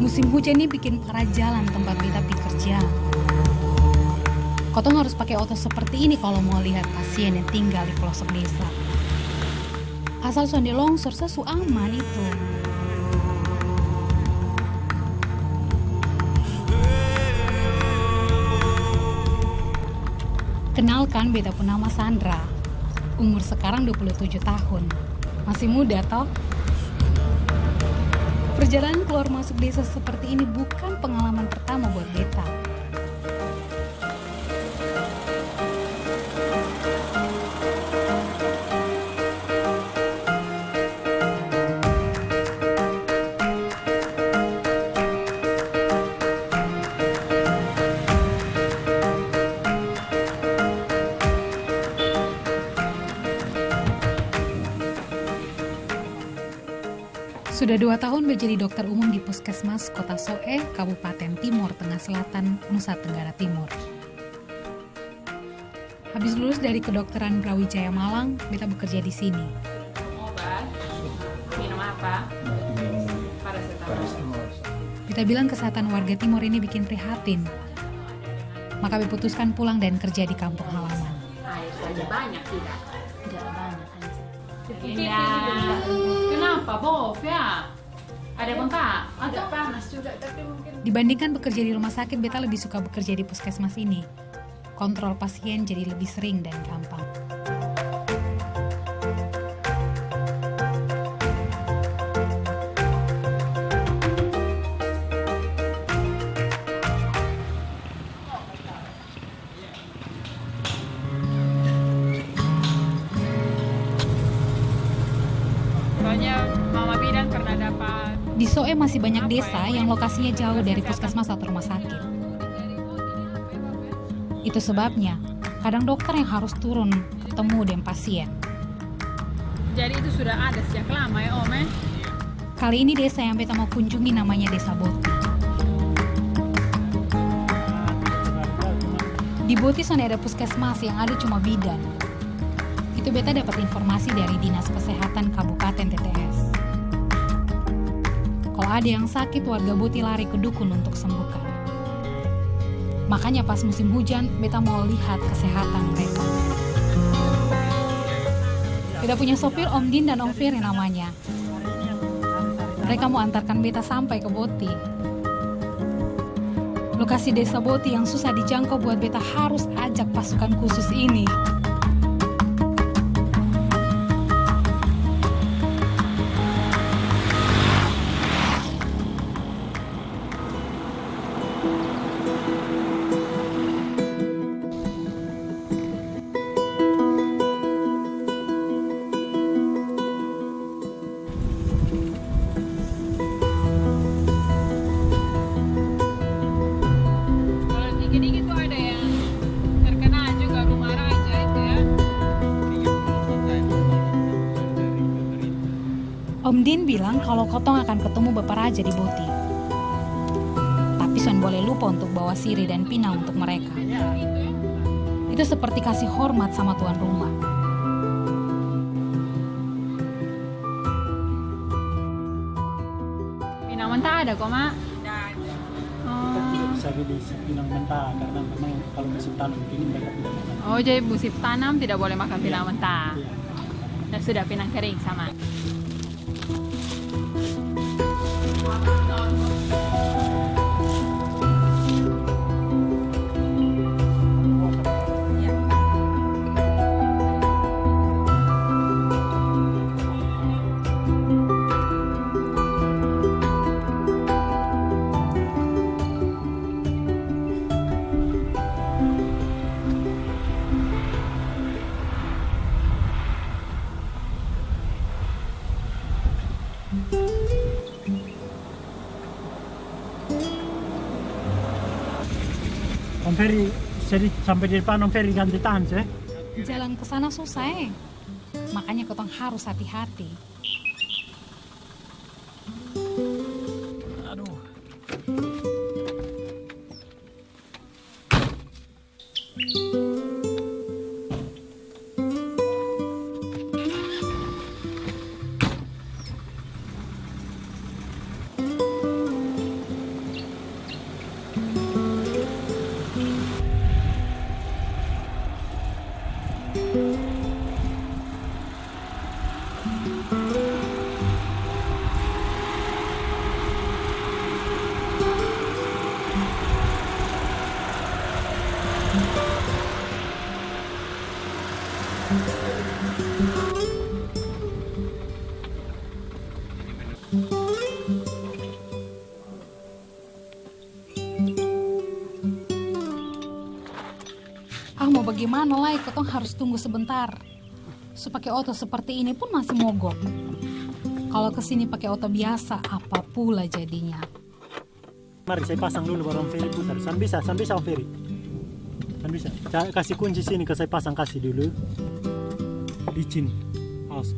Musim hujan ini bikin parah jalan tempat beta pergi kerja. Kotong harus pakai oto seperti ini kalau mau lihat pasien yang tinggal di pelosok desa. Asal sonde longsor sesu aman itu. Kenalkan, beta pun nama Sandra. Umur sekarang 27 tahun. Masih muda toh? Perjalanan keluar masuk desa seperti ini bukan pengalaman pertama buat beta. Sudah 2 tahun menjadi dokter umum di Puskesmas Kota Soe, Kabupaten Timur Tengah Selatan, Nusa Tenggara Timur. Habis lulus dari kedokteran Brawijaya Malang, beta bekerja di sini. Obat, minum apa? Paracetamol. Beta bilang kesehatan warga Timur ini bikin prihatin. Maka beta putuskan pulang dan kerja di kampung halaman. Air saja banyak tidak? Tidak banyak hanya Indah. Kenapa, Bob ya? Ada bengkak? agak panas juga tapi mungkin Dibandingkan bekerja di rumah sakit, beta lebih suka bekerja di puskesmas ini. Kontrol pasien jadi lebih sering dan gampang. Soalnya Mama bilang karena dapat Di Soe masih banyak desa yang lokasinya jauh dari puskesmas atau rumah sakit. Itu sebabnya, kadang dokter yang harus turun ketemu dengan pasien. jadi itu sudah ada sejak lama ya Om. Kali ini desa yang beta mau kunjungi namanya Desa Boti. Di Boti sana ada puskesmas yang ada cuma bidan. Itu beta dapat informasi dari Dinas Kesehatan Kabupaten TTS. Kalau ada yang sakit, warga Boti lari ke dukun untuk sembuhkan. Makanya pas musim hujan, beta mau lihat kesehatan mereka. Beta punya sopir Om Din dan Om Ferry namanya. Mereka mau antarkan beta sampai ke Boti. Lokasi Desa Boti yang susah dijangkau buat beta harus ajak pasukan khusus ini. Kalau dikit-dikit tuh ada yang terkena juga rumah raja itu ya. Om Din bilang kalau Kotong akan ketemu Bapak Raja di Boti. Tapi Son boleh lupa untuk bawa siri dan pina untuk mereka. Itu seperti kasih hormat sama tuan rumah. Pinang mentah ada kok, Mak. Bisa beli pinang mentah karena memang kalau musim tanam ini mereka tidak makan. Oh, jadi musim tanam tidak boleh makan pinang mentah. Iya. Ya sudah pinang kering sama. Om Ferry, sampai di depan Om Ferry ganti tangan ya. Jalan ke sana susah makanya Kotong harus hati-hati. Aduh. bagaimana lah, kotong harus tunggu sebentar. So pakai oto seperti ini pun masih mogok. Kalau kesini pakai oto biasa, apa pula jadinya. Mari saya pasang dulu baru Om Ferry putar. San bisa Om Ferry. San bisa. Kasih kunci sini ke saya pasang, kasih dulu. Licin. Awas.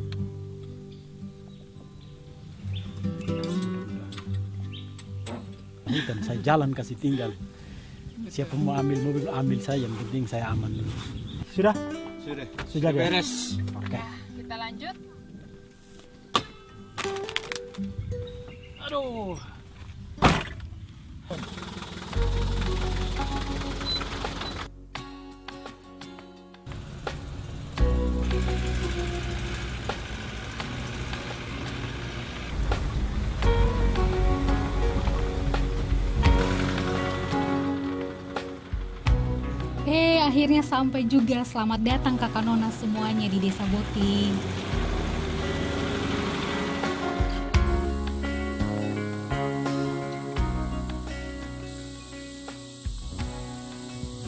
Ini kan saya jalan kasih tinggal. Siapa mau ambil mobil, ambil saya. Yang penting saya aman dulu. Sudah? Sudah beres. Oke. Kita lanjut. Aduh. Akhirnya sampai juga. Selamat datang kakak nona semuanya di Desa Boti.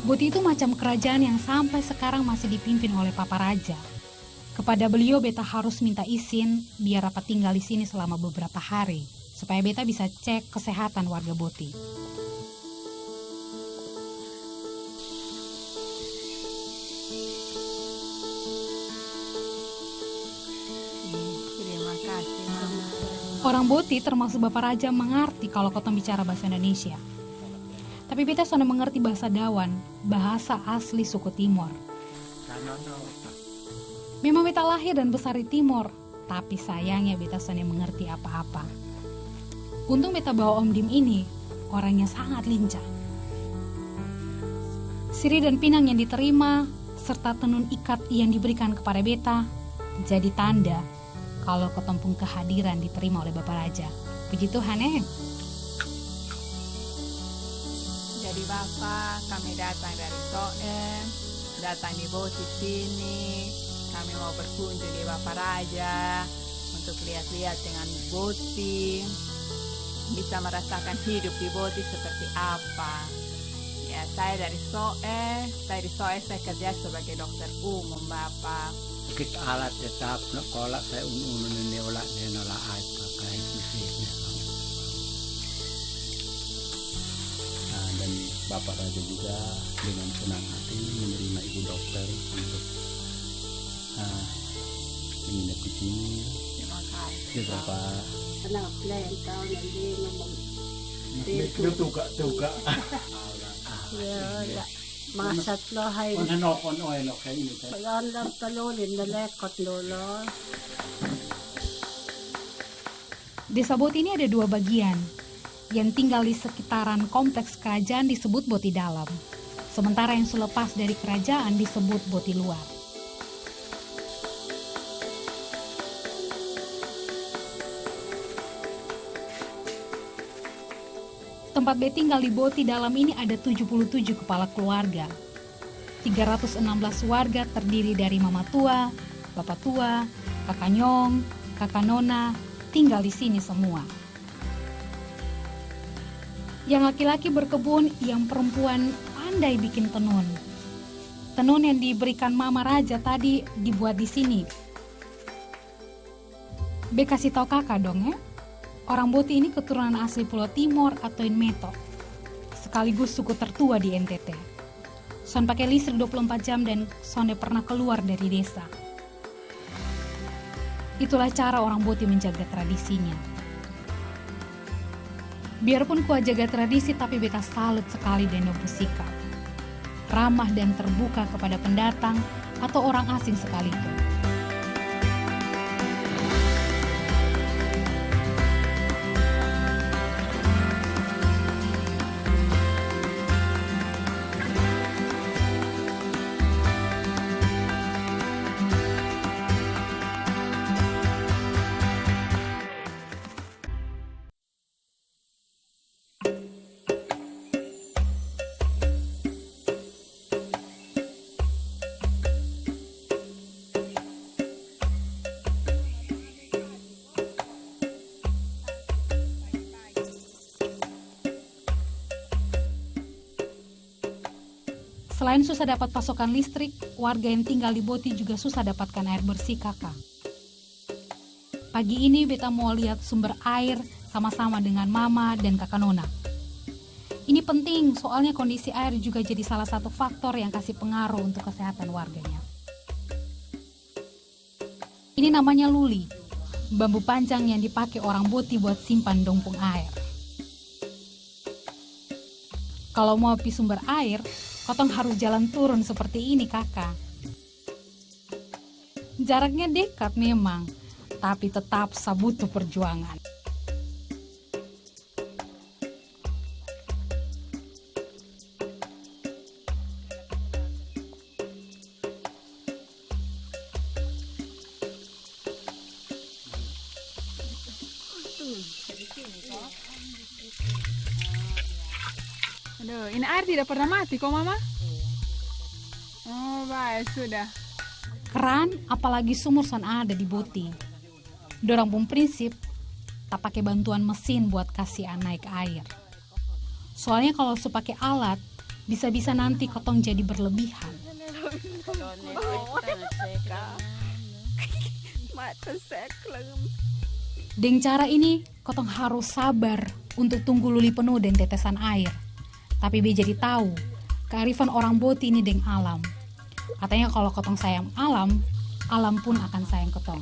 Boti itu macam kerajaan yang sampai sekarang masih dipimpin oleh Papa Raja. Kepada beliau beta harus minta izin biar dapat tinggal di sini selama beberapa hari, supaya beta bisa cek kesehatan warga Boti. Terima kasih, Mama. Orang Boti termasuk Bapak Raja mengerti kalau kotong bicara bahasa Indonesia. Tapi beta sudah mengerti bahasa Dawan, bahasa asli suku Timor. Memang beta lahir dan besar di Timor, tapi sayangnya beta sudah mengerti apa-apa. Untung beta bawa Om Dim ini, orangnya sangat lincah. Siri dan pinang yang diterima, serta tenun ikat yang diberikan kepada beta, jadi tanda kalau ketempung kehadiran diterima oleh Bapak Raja. Puji Tuhan Jadi Bapak, kami datang dari Soe, datang di Boti sini. Kami mau berkunjung di Bapak Raja untuk lihat-lihat dengan Boti, bisa merasakan hidup di Boti seperti apa. Ya, saya dari Soe, saya kerja sebagai dokter umum Bapak. Kita alat tetap nak kolak saya ini olah dia nolak aja pakai khususnya. Nah, dan Bapak Raja juga dengan senang hati menerima ibu dokter untuk menginap di sini. Terima kasih. Dia berapa? Anak plan tahu nanti ngomong. Dia tuka. Ya, masat lo hay. On oil okay ini. Pag-andam talulin na lekot lolo. Desa Boti ini ada 2 bagian. Yang tinggal di sekitaran kompleks kerajaan disebut Boti Dalam. Sementara yang selepas dari kerajaan disebut Boti Luar. Tempat beta tinggal di Boti Dalam ini ada 77 kepala keluarga. 316 warga terdiri dari mama tua, bapak tua, kakak nyong, kakak nona, tinggal di sini semua. Yang laki-laki berkebun, yang perempuan pandai bikin tenun. Tenun yang diberikan mama raja tadi dibuat di sini. Be kasih tahu kakak dong ya. Orang Boti ini keturunan asli Pulau Timor atau Inmeto, sekaligus suku tertua di NTT. Son pakai listrik 24 jam dan sonde pernah keluar dari desa. Itulah cara orang Boti menjaga tradisinya. Biarpun kuat jaga tradisi, tapi beta salut sekali dengan sikap ramah dan terbuka kepada pendatang atau orang asing sekalipun. Selain susah dapat pasokan listrik, warga yang tinggal di Boti juga susah dapatkan air bersih, Kakak. Pagi ini beta mau lihat sumber air sama-sama dengan Mama dan Kakak Nona. Ini penting, soalnya kondisi air juga jadi salah satu faktor yang kasih pengaruh untuk kesehatan warganya. Ini namanya luli, bambu panjang yang dipakai orang Boti buat simpan dompung air. Kalau mau pi sumber air, kotong harus jalan turun seperti ini, Kakak. Jaraknya dekat memang, tapi tetap butuh perjuangan. Aduh, ini air tidak pernah mati kok, Mama? Oh, baik, sudah. Keran, apalagi sumur son ada di Boti. Dorang pun prinsip, tak pakai bantuan mesin buat kasih naik air. Soalnya kalau pakai alat, bisa-bisa nanti kotong jadi berlebihan. Dengan cara ini, kotong harus sabar untuk tunggu luli penuh dan tetesan air. Tapi be jadi tahu, kearifan orang Boti ini dengan alam. Katanya kalau kotong sayang alam, alam pun akan sayang kotong.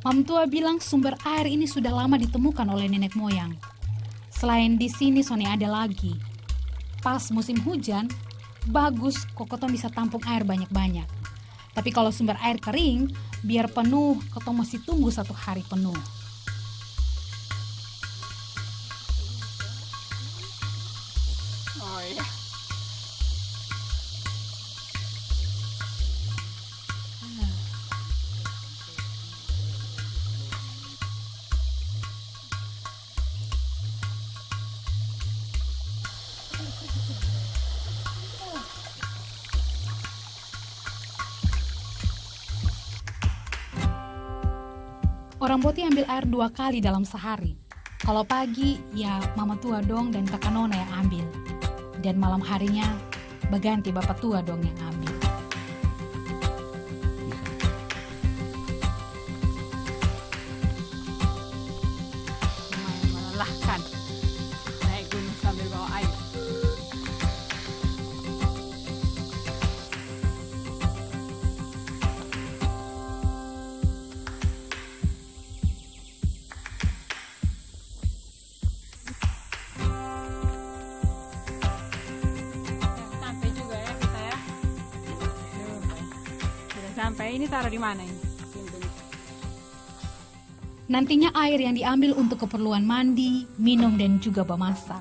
Mam tua bilang sumber air ini sudah lama ditemukan oleh nenek moyang. Selain di sini Sony ada lagi. Pas musim hujan, bagus kok kotong bisa tampung air banyak-banyak. Tapi kalau sumber air kering, biar penuh, kotong mesti tunggu 1 hari penuh. Oh iya. Orang Boti ambil air 2 kali dalam sehari. Kalau pagi, ya mama tua dong dan kakak nona yang ambil. Dan malam harinya, berganti bapak tua dong yang ambil. Lumayan melelahkan. Naik gunung sambil bawa air. Sampai juga ya kita ya. Sudah sampai. Ini taruh di mana ini? Nantinya air yang diambil untuk keperluan mandi, minum, dan juga memasak.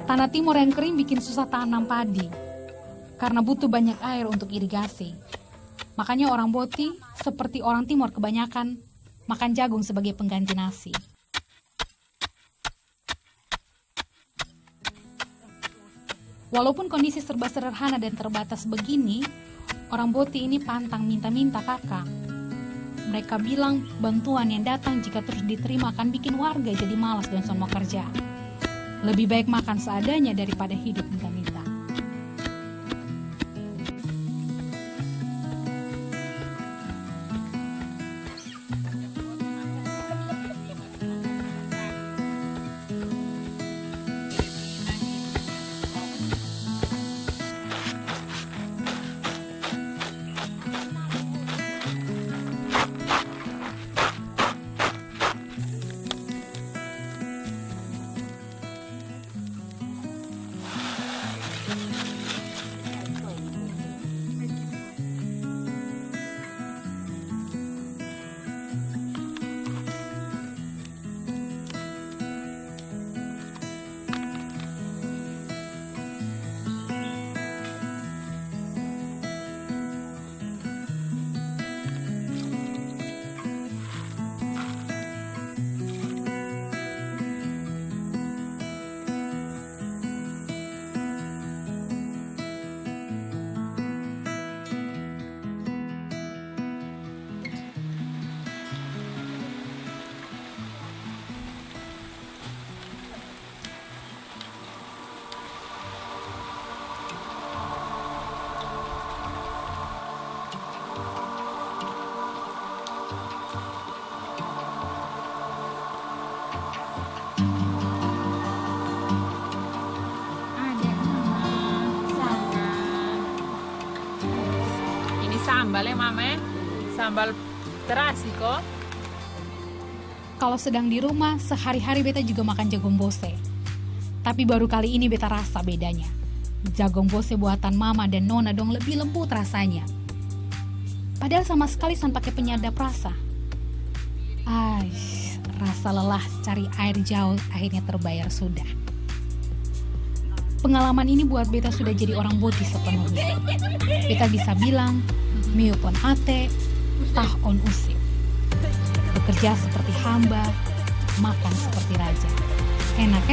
Tanah timur yang kering bikin susah tanam padi, karena butuh banyak air untuk irigasi. Makanya orang Boti, seperti orang timur kebanyakan, makan jagung sebagai pengganti nasi. Walaupun kondisi serba sederhana dan terbatas begini, orang Boti ini pantang minta-minta, Kakak. Mereka bilang bantuan yang datang jika terus diterima akan bikin warga jadi malas dan mau kerja. Lebih baik makan seadanya daripada hidup minta-minta. sambal ya mama, sambal terasi kok. Kalau sedang di rumah, sehari-hari beta juga makan jagung bose. Tapi baru kali ini beta rasa bedanya. Jagung bose buatan mama dan nona dong lebih lembut rasanya. Padahal sama sekali san pakai penyedap rasa. Rasa lelah cari air jauh akhirnya terbayar sudah. Pengalaman ini buat beta sudah jadi orang boti sepenuhnya. Beta bisa bilang, miupon ate, tah on usip. Bekerja seperti hamba, makan seperti raja. Enak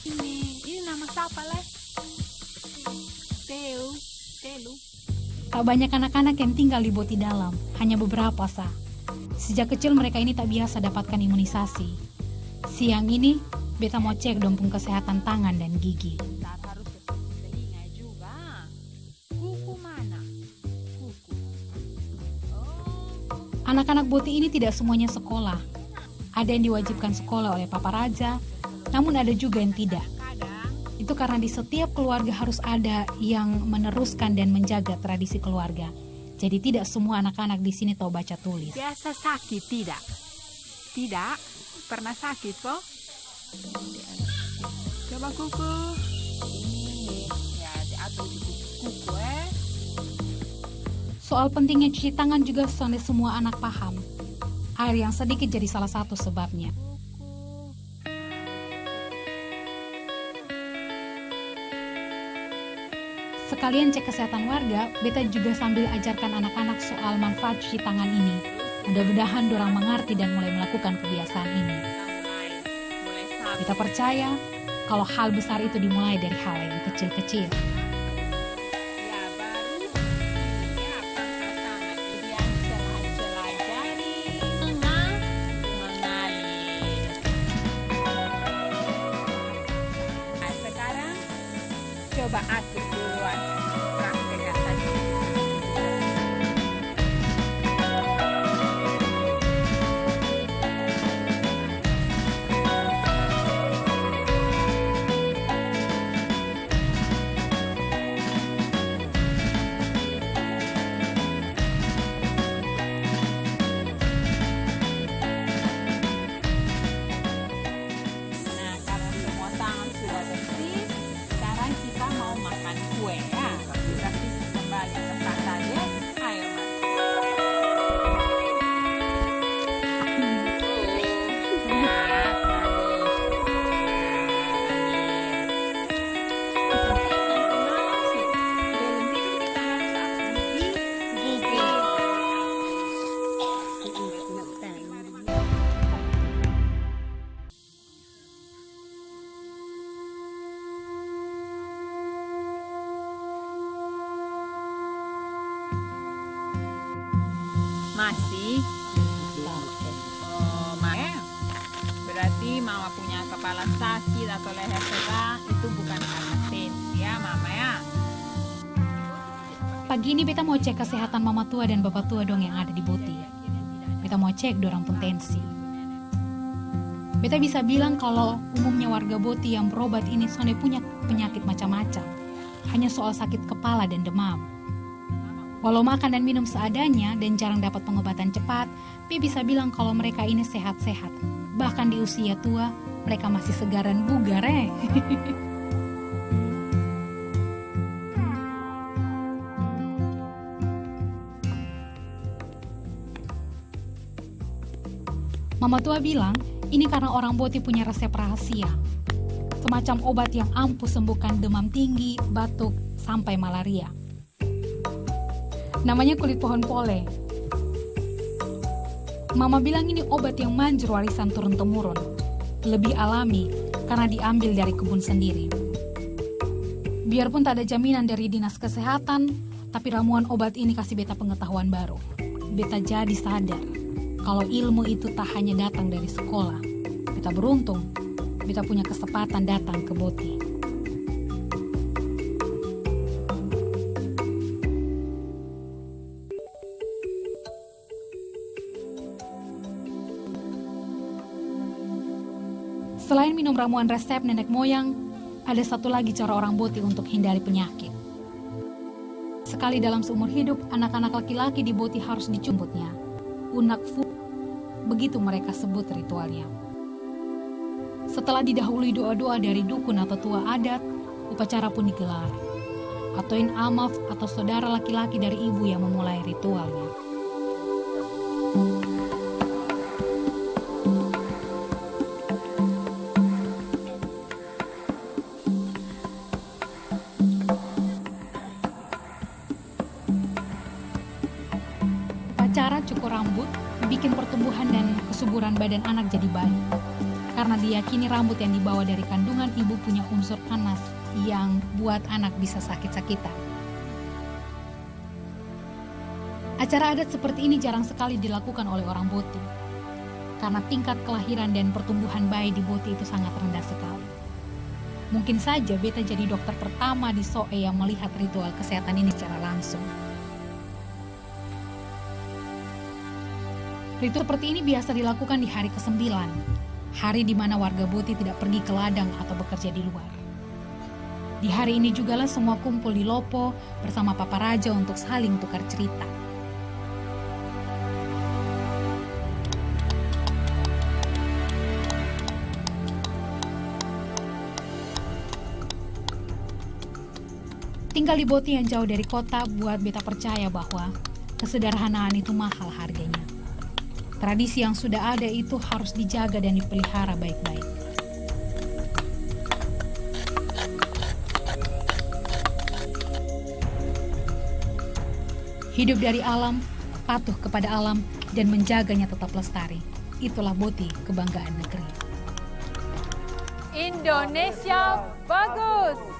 Ini nama siapa lah? Telu. Tak banyak anak-anak yang tinggal di boti dalam, hanya beberapa sah. Sejak kecil mereka ini tak biasa dapatkan imunisasi. Siang ini, beta mau cek dompung kesehatan tangan dan gigi. Harus ke telinga juga. Kuku mana? Kuku. Anak-anak boti ini tidak semuanya sekolah. Ada yang diwajibkan sekolah oleh Papa Raja, namun ada juga yang tidak. Itu karena di setiap keluarga harus ada yang meneruskan dan menjaga tradisi keluarga. Jadi tidak semua anak-anak di sini tahu baca tulis. Biasa sakit tidak? Tidak? Pernah sakit kok? Coba kuku. Ini ya diatur di kuku Soal pentingnya cuci tangan juga sampai semua anak paham. Air yang sedikit jadi salah satu sebabnya. Sekalian cek kesehatan warga, beta juga sambil ajarkan anak-anak soal manfaat cuci tangan ini. Mudah-mudahan dorang mengerti dan mulai melakukan kebiasaan ini. Beta percaya kalau hal besar itu dimulai dari hal yang kecil-kecil. Ya baru ya pertama itu yang celah-celah jari mengalir. Nah sekarang coba atur duluan praktekkan tadi. Nah, kalau semua tangan sudah bersih, sekarang kita mau makan kue ya. Kita kembali ke tempat tadi. Ayo, Mas. Masih? Oh, berarti mama punya kepala sakit atau leher sedang itu bukan karena tensi ya mama ya. Pagi ini beta mau cek kesehatan mama tua dan bapak tua dong yang ada di boti. Beta mau cek dorang pun tensi. Beta bisa bilang kalau umumnya warga boti yang berobat ini soalnya punya penyakit macam-macam. Hanya soal sakit kepala dan demam. Walau makan dan minum seadanya dan jarang dapat pengobatan cepat, Pi bisa bilang kalau mereka ini sehat-sehat. Bahkan di usia tua, mereka masih segar dan bugar Mama tua bilang, ini karena orang boti punya resep rahasia. Semacam obat yang ampuh sembuhkan demam tinggi, batuk, sampai malaria. Namanya kulit pohon pole. Mama bilang ini obat yang manjur warisan turun-temurun. Lebih alami karena diambil dari kebun sendiri. Biarpun tak ada jaminan dari dinas kesehatan, tapi ramuan obat ini kasih beta pengetahuan baru. Beta jadi sadar kalau ilmu itu tak hanya datang dari sekolah. Beta beruntung, beta punya kesempatan datang ke boti. Selain minum ramuan resep nenek moyang, ada satu lagi cara orang Boti untuk hindari penyakit. Sekali dalam seumur hidup, anak-anak laki-laki di Boti harus dicumbutnya. Unak fu, begitu mereka sebut ritualnya. Setelah didahului doa-doa dari dukun atau tua adat, upacara pun digelar. Atoin amaf atau saudara laki-laki dari ibu yang memulai ritualnya. Upacara cukur rambut bikin pertumbuhan dan kesuburan badan anak jadi baik. Karena diyakini rambut yang dibawa dari kandungan ibu punya unsur panas yang buat anak bisa sakit-sakitan. Acara adat seperti ini jarang sekali dilakukan oleh orang Boti. Karena tingkat kelahiran dan pertumbuhan bayi di Boti itu sangat rendah sekali. Mungkin saja beta jadi dokter pertama di Soe yang melihat ritual kesehatan ini secara langsung. Ritual seperti ini biasa dilakukan di hari ke-9, hari di mana warga Boti tidak pergi ke ladang atau bekerja di luar. Di hari ini jugalah semua kumpul di Lopo bersama Papa Raja untuk saling tukar cerita. Tinggal di Boti yang jauh dari kota buat beta percaya bahwa kesederhanaan itu mahal harganya. Tradisi yang sudah ada itu harus dijaga dan dipelihara baik-baik. Hidup dari alam, patuh kepada alam, dan menjaganya tetap lestari. Itulah Boti, kebanggaan negeri. Indonesia bagus!